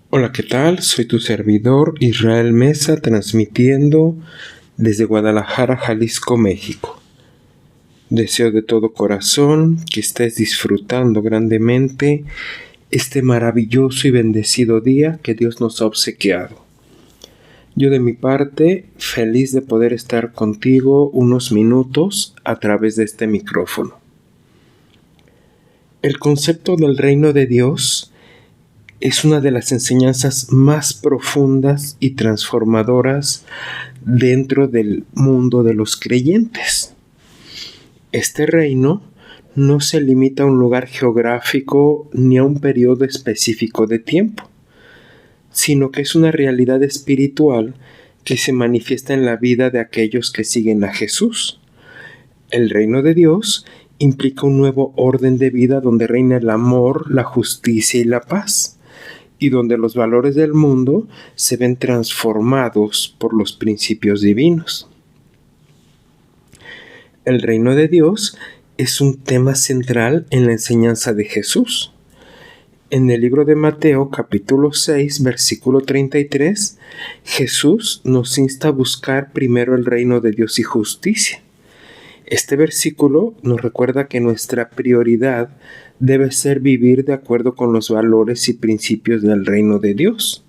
Hola, ¿qué tal? Soy tu servidor Israel Mesa, transmitiendo desde Guadalajara, Jalisco, México. Deseo de todo corazón que estés disfrutando grandemente este maravilloso y bendecido día que Dios nos ha obsequiado. Yo de mi parte, feliz de poder estar contigo unos minutos a través de este micrófono. El concepto del reino de Dios es una de las enseñanzas más profundas y transformadoras dentro del mundo de los creyentes. Este reino no se limita a un lugar geográfico ni a un periodo específico de tiempo, sino que es una realidad espiritual que se manifiesta en la vida de aquellos que siguen a Jesús. El reino de Dios implica un nuevo orden de vida donde reina el amor, la justicia y la paz, y donde los valores del mundo se ven transformados por los principios divinos. El reino de Dios es un tema central en la enseñanza de Jesús. En el libro de Mateo, capítulo 6, versículo 33, Jesús nos insta a buscar primero el reino de Dios y justicia. Este versículo nos recuerda que nuestra prioridad debe ser vivir de acuerdo con los valores y principios del reino de Dios.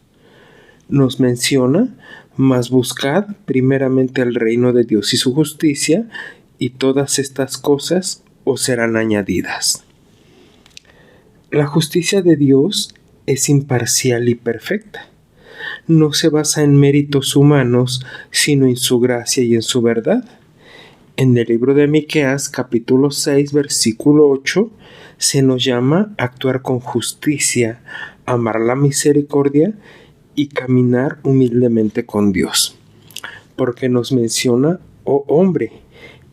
Nos menciona: mas buscad primeramente el reino de Dios y su justicia, y todas estas cosas os serán añadidas. La justicia de Dios es imparcial y perfecta. No se basa en méritos humanos, sino en su gracia y en su verdad. En el libro de Miqueas, capítulo 6, versículo 8, se nos llama a actuar con justicia, amar la misericordia y caminar humildemente con Dios. Porque nos menciona: oh hombre,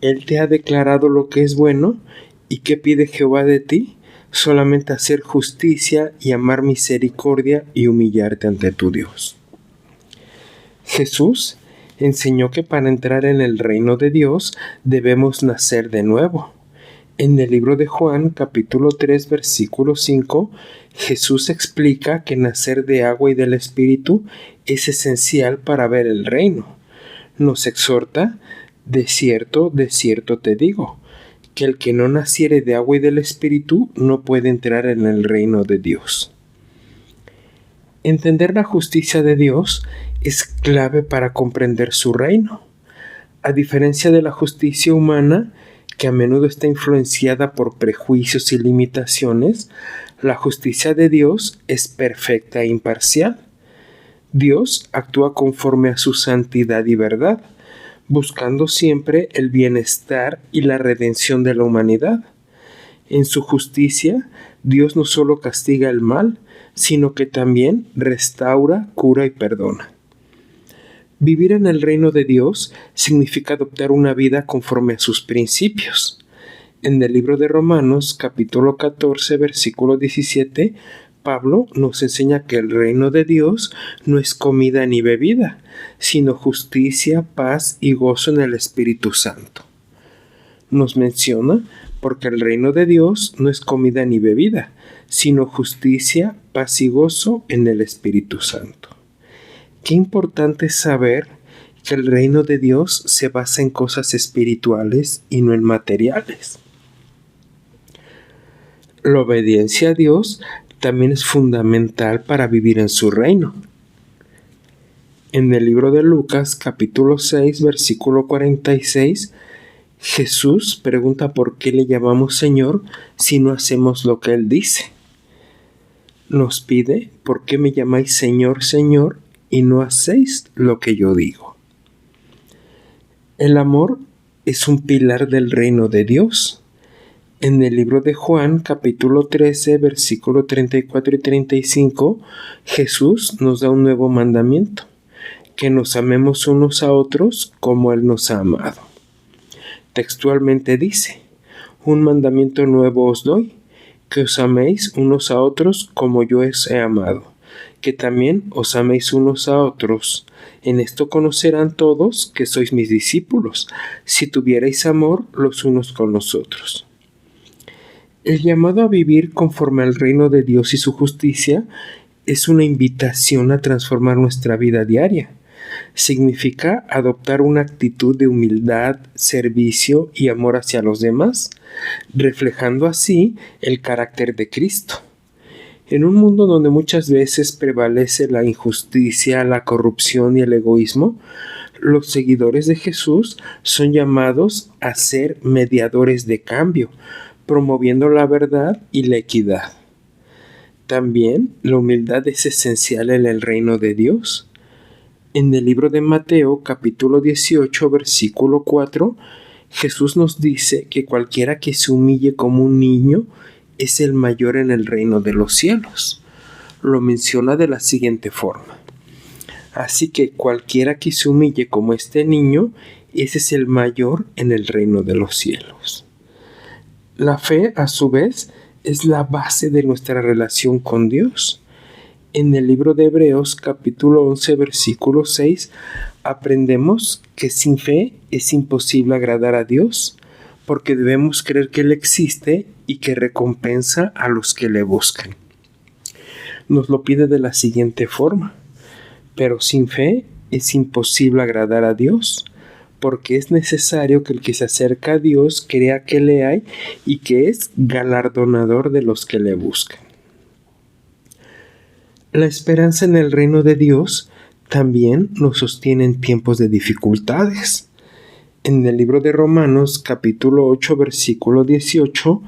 Él te ha declarado lo que es bueno, ¿y qué pide Jehová de ti? Solamente hacer justicia y amar misericordia y humillarte ante tu Dios. Jesús enseñó que para entrar en el reino de Dios debemos nacer de nuevo. En el libro de Juan, capítulo 3, versículo 5, Jesús explica que nacer de agua y del Espíritu es esencial para ver el reino. Nos exhorta: de cierto te digo, que el que no naciere de agua y del Espíritu no puede entrar en el reino de Dios. Entender la justicia de Dios es clave para comprender su reino. A diferencia de la justicia humana, que a menudo está influenciada por prejuicios y limitaciones, la justicia de Dios es perfecta e imparcial. Dios actúa conforme a su santidad y verdad, buscando siempre el bienestar y la redención de la humanidad. En su justicia, Dios no solo castiga el mal, sino que también restaura, cura y perdona. Vivir en el reino de Dios significa adoptar una vida conforme a sus principios. En el libro de Romanos, capítulo 14, versículo 17, Pablo nos enseña que el reino de Dios no es comida ni bebida, sino justicia, paz y gozo en el Espíritu Santo. Nos menciona: porque el reino de Dios no es comida ni bebida, sino justicia, paz y gozo en el Espíritu Santo. Qué importante es saber que el reino de Dios se basa en cosas espirituales y no en materiales. La obediencia a Dios también es fundamental para vivir en su reino. En el libro de Lucas, capítulo 6, versículo 46, Jesús pregunta por qué le llamamos Señor si no hacemos lo que Él dice. Nos pide: ¿por qué me llamáis Señor, Señor, y no hacéis lo que yo digo? El amor es un pilar del reino de Dios. En el libro de Juan, capítulo 13, versículo 34 y 35, Jesús nos da un nuevo mandamiento: que nos amemos unos a otros como Él nos ha amado. Textualmente dice: un mandamiento nuevo os doy, que os améis unos a otros como yo os he amado, que también os améis unos a otros. En esto conocerán todos que sois mis discípulos, si tuvierais amor los unos con los otros. El llamado a vivir conforme al reino de Dios y su justicia es una invitación a transformar nuestra vida diaria. Significa adoptar una actitud de humildad, servicio y amor hacia los demás, reflejando así el carácter de Cristo. En un mundo donde muchas veces prevalece la injusticia, la corrupción y el egoísmo, los seguidores de Jesús son llamados a ser mediadores de cambio, promoviendo la verdad y la equidad. También la humildad es esencial en el reino de Dios. En el libro de Mateo, capítulo 18, versículo 4, Jesús nos dice que cualquiera que se humille como un niño es el mayor en el reino de los cielos. Lo menciona de la siguiente forma: así que cualquiera que se humille como este niño, ese es el mayor en el reino de los cielos. La fe, a su vez, es la base de nuestra relación con Dios. En el libro de Hebreos, capítulo 11, versículo 6, aprendemos que sin fe es imposible agradar a Dios, porque debemos creer que Él existe y que recompensa a los que le buscan. Nos lo pide de la siguiente forma: pero sin fe es imposible agradar a Dios, porque es necesario que el que se acerca a Dios crea que le hay y que es galardonador de los que le buscan. La esperanza en el reino de Dios también nos sostiene en tiempos de dificultades. En el libro de Romanos, capítulo 8, versículo 18,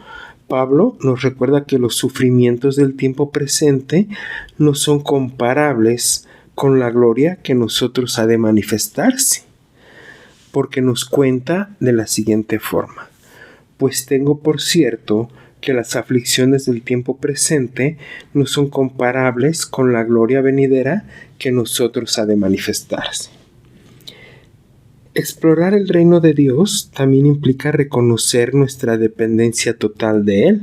Pablo nos recuerda que los sufrimientos del tiempo presente no son comparables con la gloria que nosotros ha de manifestarse, porque nos cuenta de la siguiente forma: pues tengo por cierto que las aflicciones del tiempo presente no son comparables con la gloria venidera que nosotros ha de manifestarse. Explorar el reino de Dios también implica reconocer nuestra dependencia total de Él.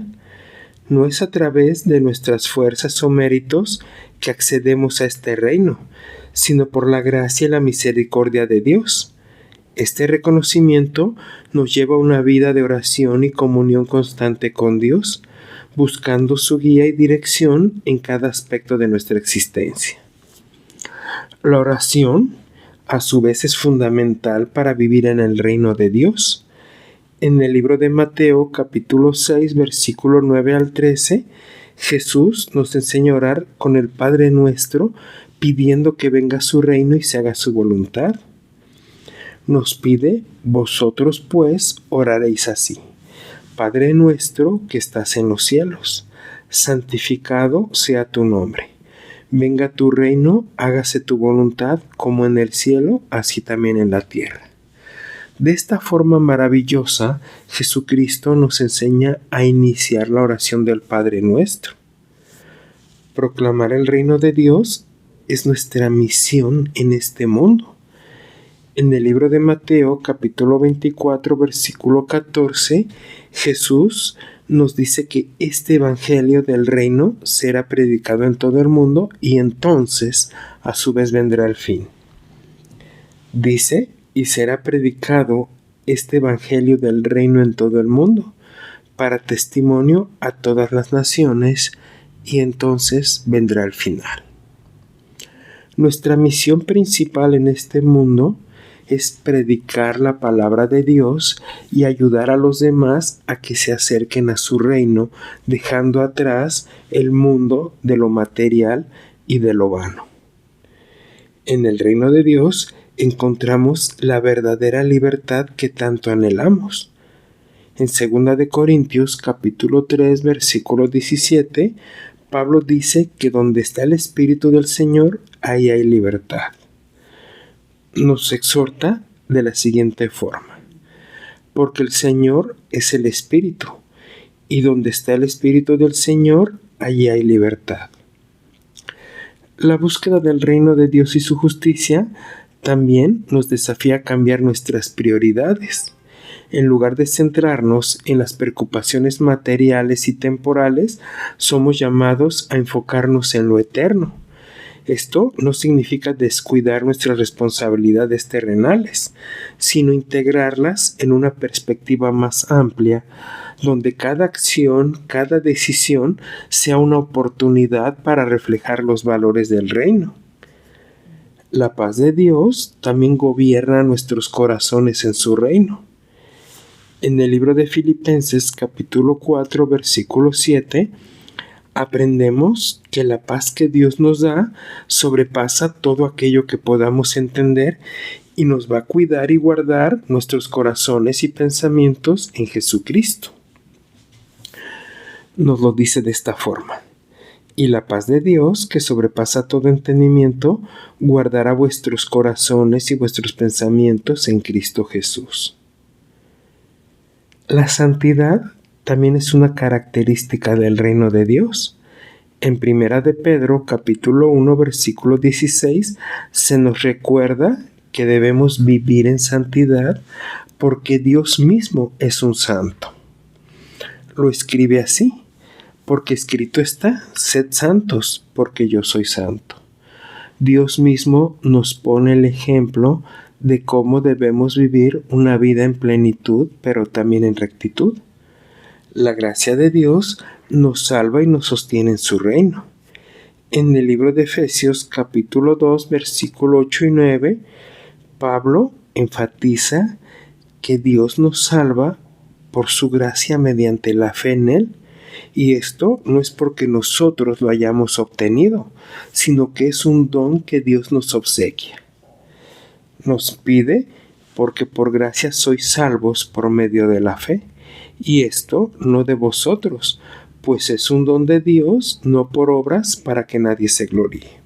No es a través de nuestras fuerzas o méritos que accedemos a este reino, sino por la gracia y la misericordia de Dios. Este reconocimiento nos lleva a una vida de oración y comunión constante con Dios, buscando su guía y dirección en cada aspecto de nuestra existencia. La oración, a su vez, es fundamental para vivir en el reino de Dios. En el libro de Mateo, capítulo 6, versículo 9 al 13, Jesús nos enseña a orar con el Padre Nuestro, pidiendo que venga su reino y se haga su voluntad. Nos pide: vosotros pues oraréis así: Padre nuestro que estás en los cielos, santificado sea tu nombre. Venga tu reino, hágase tu voluntad, como en el cielo, así también en la tierra. De esta forma maravillosa, Jesucristo nos enseña a iniciar la oración del Padre Nuestro. Proclamar el reino de Dios es nuestra misión en este mundo. En el libro de Mateo, capítulo 24, versículo 14, Jesús nos dice que este evangelio del reino será predicado en todo el mundo y entonces a su vez vendrá el fin. Dice: y será predicado este evangelio del reino en todo el mundo, para testimonio a todas las naciones, y entonces vendrá el final. Nuestra misión principal en este mundo es predicar la palabra de Dios y ayudar a los demás a que se acerquen a su reino, dejando atrás el mundo de lo material y de lo vano. En el reino de Dios encontramos la verdadera libertad que tanto anhelamos. En 2 de Corintios, capítulo 3, versículo 17, Pablo dice que donde está el Espíritu del Señor, ahí hay libertad. Nos exhorta de la siguiente forma: porque el Señor es el Espíritu, y donde está el Espíritu del Señor, allí hay libertad. La búsqueda del reino de Dios y su justicia también nos desafía a cambiar nuestras prioridades. En lugar de centrarnos en las preocupaciones materiales y temporales, somos llamados a enfocarnos en lo eterno. Esto no significa descuidar nuestras responsabilidades terrenales, sino integrarlas en una perspectiva más amplia, donde cada acción, cada decisión sea una oportunidad para reflejar los valores del reino. La paz de Dios también gobierna nuestros corazones en su reino. En el libro de Filipenses capítulo 4 versículo 7 aprendemos que la paz que Dios nos da sobrepasa todo aquello que podamos entender y nos va a cuidar y guardar nuestros corazones y pensamientos en Jesucristo. Nos lo dice de esta forma: y la paz de Dios, que sobrepasa todo entendimiento, guardará vuestros corazones y vuestros pensamientos en Cristo Jesús. La santidad también es una característica del reino de Dios. En 1 de Pedro, capítulo 1, versículo 16, se nos recuerda que debemos vivir en santidad porque Dios mismo es un santo. Lo escribe así: porque escrito está, sed santos, porque yo soy santo. Dios mismo nos pone el ejemplo de cómo debemos vivir una vida en plenitud, pero también en rectitud. La gracia de Dios nos salva y nos sostiene en su reino. En el libro de Efesios, capítulo 2, versículo 8 y 9, Pablo enfatiza que Dios nos salva por su gracia mediante la fe en Él. Y esto no es porque nosotros lo hayamos obtenido, sino que es un don que Dios nos obsequia. Nos pide porque por gracia sois salvos por medio de la fe, y esto no de vosotros, pues es un don de Dios, no por obras, para que nadie se gloríe.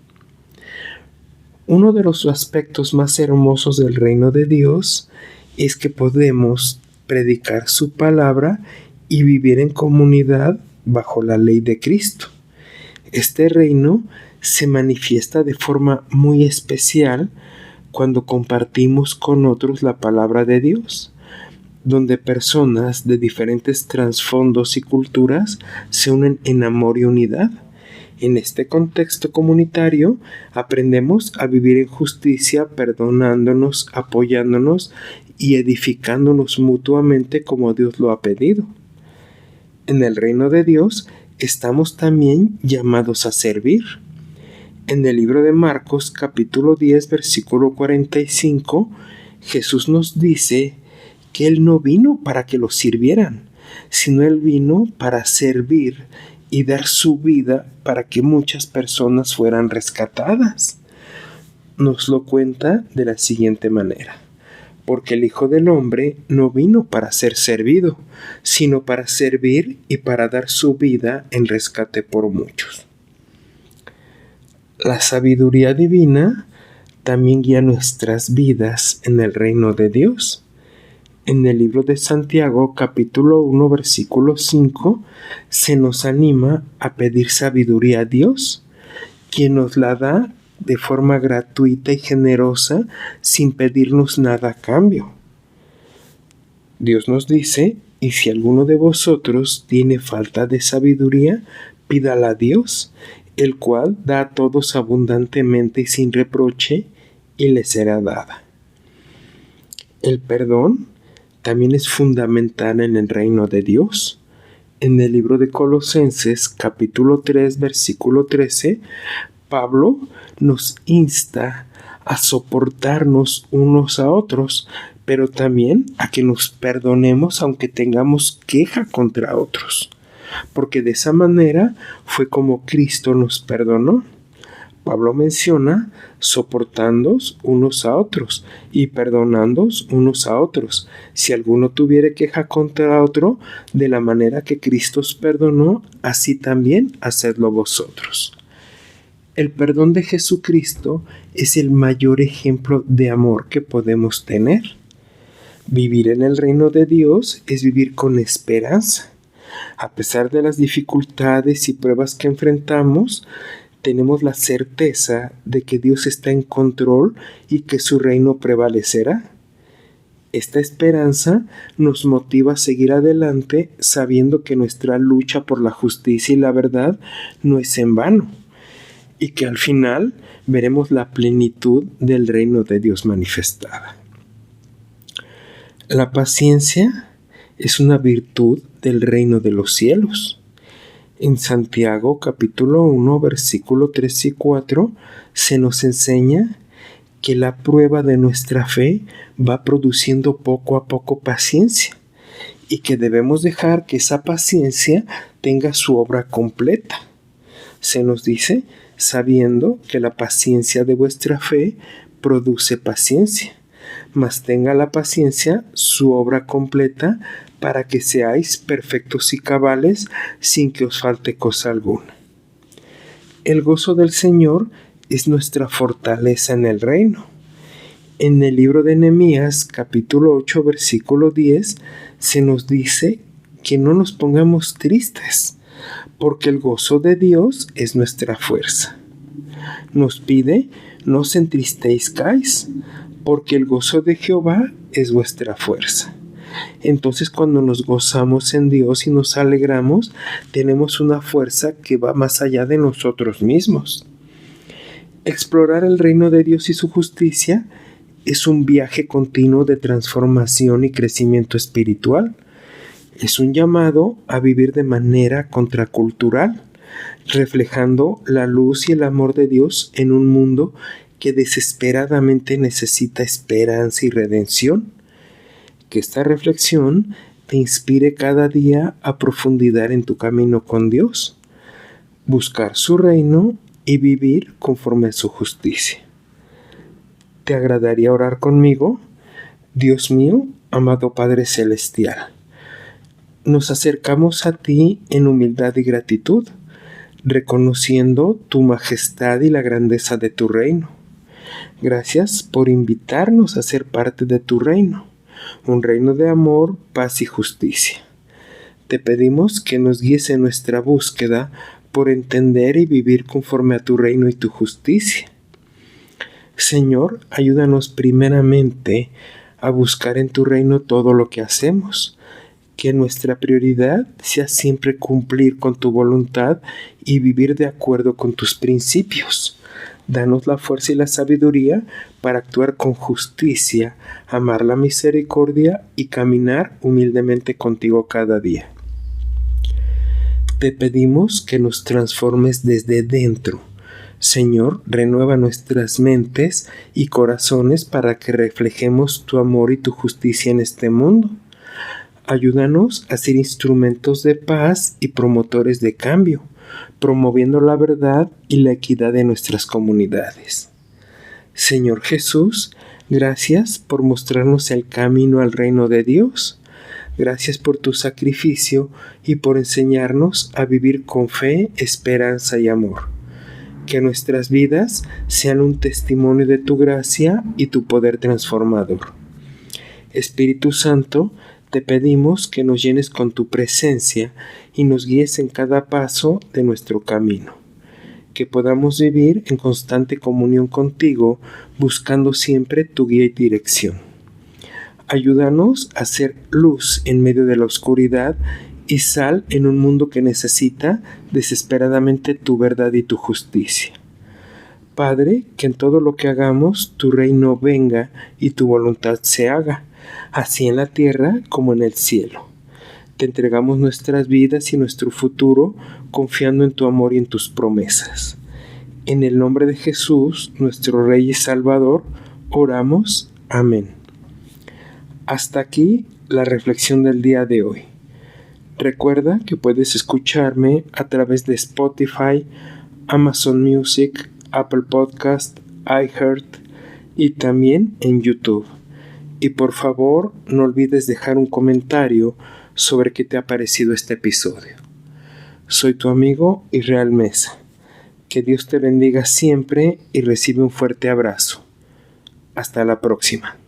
Uno de los aspectos más hermosos del reino de Dios es que podemos predicar su palabra y vivir en comunidad bajo la ley de Cristo. Este reino se manifiesta de forma muy especial cuando compartimos con otros la palabra de Dios, donde personas de diferentes trasfondos y culturas se unen en amor y unidad. En este contexto comunitario aprendemos a vivir en justicia, perdonándonos, apoyándonos y edificándonos mutuamente como Dios lo ha pedido. En el reino de Dios estamos también llamados a servir. En el libro de Marcos, capítulo 10, versículo 45, Jesús nos dice que Él no vino para que lo sirvieran, sino Él vino para servir y dar su vida para que muchas personas fueran rescatadas. Nos lo cuenta de la siguiente manera: porque el Hijo del Hombre no vino para ser servido, sino para servir y para dar su vida en rescate por muchos. La sabiduría divina también guía nuestras vidas en el reino de Dios. En el libro de Santiago, capítulo 1, versículo 5, se nos anima a pedir sabiduría a Dios, quien nos la da de forma gratuita y generosa, sin pedirnos nada a cambio. Dios nos dice: y si alguno de vosotros tiene falta de sabiduría, pídala a Dios, el cual da a todos abundantemente y sin reproche, y le será dada. El perdón también es fundamental en el reino de Dios. En el libro de Colosenses, capítulo 3, versículo 13, Pablo nos insta a soportarnos unos a otros, pero también a que nos perdonemos aunque tengamos queja contra otros, porque de esa manera fue como Cristo nos perdonó. Pablo menciona soportándoos unos a otros y perdonándoos unos a otros. Si alguno tuviere queja contra otro, de la manera que Cristo os perdonó, así también hacedlo vosotros. El perdón de Jesucristo es el mayor ejemplo de amor que podemos tener. Vivir en el reino de Dios es vivir con esperanza. A pesar de las dificultades y pruebas que enfrentamos, tenemos la certeza de que Dios está en control y que su reino prevalecerá. Esta esperanza nos motiva a seguir adelante, sabiendo que nuestra lucha por la justicia y la verdad no es en vano. y que al final veremos la plenitud del reino de Dios manifestada. La paciencia es una virtud del reino de los cielos. En Santiago capítulo 1 versículo 3 y 4 se nos enseña que la prueba de nuestra fe va produciendo poco a poco paciencia y que debemos dejar que esa paciencia tenga su obra completa. Se nos dice, sabiendo que la paciencia de vuestra fe produce paciencia, mas tenga la paciencia su obra completa para que seáis perfectos y cabales sin que os falte cosa alguna. El gozo del Señor es nuestra fortaleza en el reino. En el libro de Nehemías, capítulo 8, versículo 10, se nos dice que no nos pongamos tristes, porque el gozo de Dios es nuestra fuerza. Nos pide, no os entristezcáis, porque el gozo de Jehová es vuestra fuerza. Entonces, cuando nos gozamos en Dios y nos alegramos, tenemos una fuerza que va más allá de nosotros mismos. Explorar el reino de Dios y su justicia es un viaje continuo de transformación y crecimiento espiritual. Es un llamado a vivir de manera contracultural, reflejando la luz y el amor de Dios en un mundo que desesperadamente necesita esperanza y redención. Que esta reflexión te inspire cada día a profundizar en tu camino con Dios, buscar su reino y vivir conforme a su justicia. ¿Te agradaría orar conmigo? Dios mío, amado Padre Celestial, nos acercamos a ti en humildad y gratitud, reconociendo tu majestad y la grandeza de tu reino. Gracias por invitarnos a ser parte de tu reino, un reino de amor, paz y justicia. Te pedimos que nos guíes en nuestra búsqueda por entender y vivir conforme a tu reino y tu justicia. Señor, ayúdanos primeramente a buscar en tu reino todo lo que hacemos, que nuestra prioridad sea siempre cumplir con tu voluntad y vivir de acuerdo con tus principios. Danos la fuerza y la sabiduría para actuar con justicia, amar la misericordia y caminar humildemente contigo cada día. Te pedimos que nos transformes desde dentro. Señor, renueva nuestras mentes y corazones para que reflejemos tu amor y tu justicia en este mundo. Ayúdanos a ser instrumentos de paz y promotores de cambio, promoviendo la verdad y la equidad de nuestras comunidades. Señor Jesús, gracias por mostrarnos el camino al reino de Dios. Gracias por tu sacrificio y por enseñarnos a vivir con fe, esperanza y amor. Que nuestras vidas sean un testimonio de tu gracia y tu poder transformador. Espíritu Santo, te pedimos que nos llenes con tu presencia y nos guíes en cada paso de nuestro camino. Que podamos vivir en constante comunión contigo, buscando siempre tu guía y dirección. Ayúdanos a ser luz en medio de la oscuridad y sal en un mundo que necesita desesperadamente tu verdad y tu justicia. Padre, que en todo lo que hagamos tu reino venga y tu voluntad se haga, así en la tierra como en el cielo. Te entregamos nuestras vidas y nuestro futuro, confiando en tu amor y en tus promesas. En el nombre de Jesús, nuestro Rey y Salvador, oramos. Amén. Hasta aquí la reflexión del día de hoy. Recuerda que puedes escucharme a través de Spotify, Amazon Music, Apple Podcast, iHeart y también en YouTube. Y por favor, no olvides dejar un comentario sobre qué te ha parecido este episodio. Soy tu amigo Israel Mesa. Que Dios te bendiga siempre y recibe un fuerte abrazo. Hasta la próxima.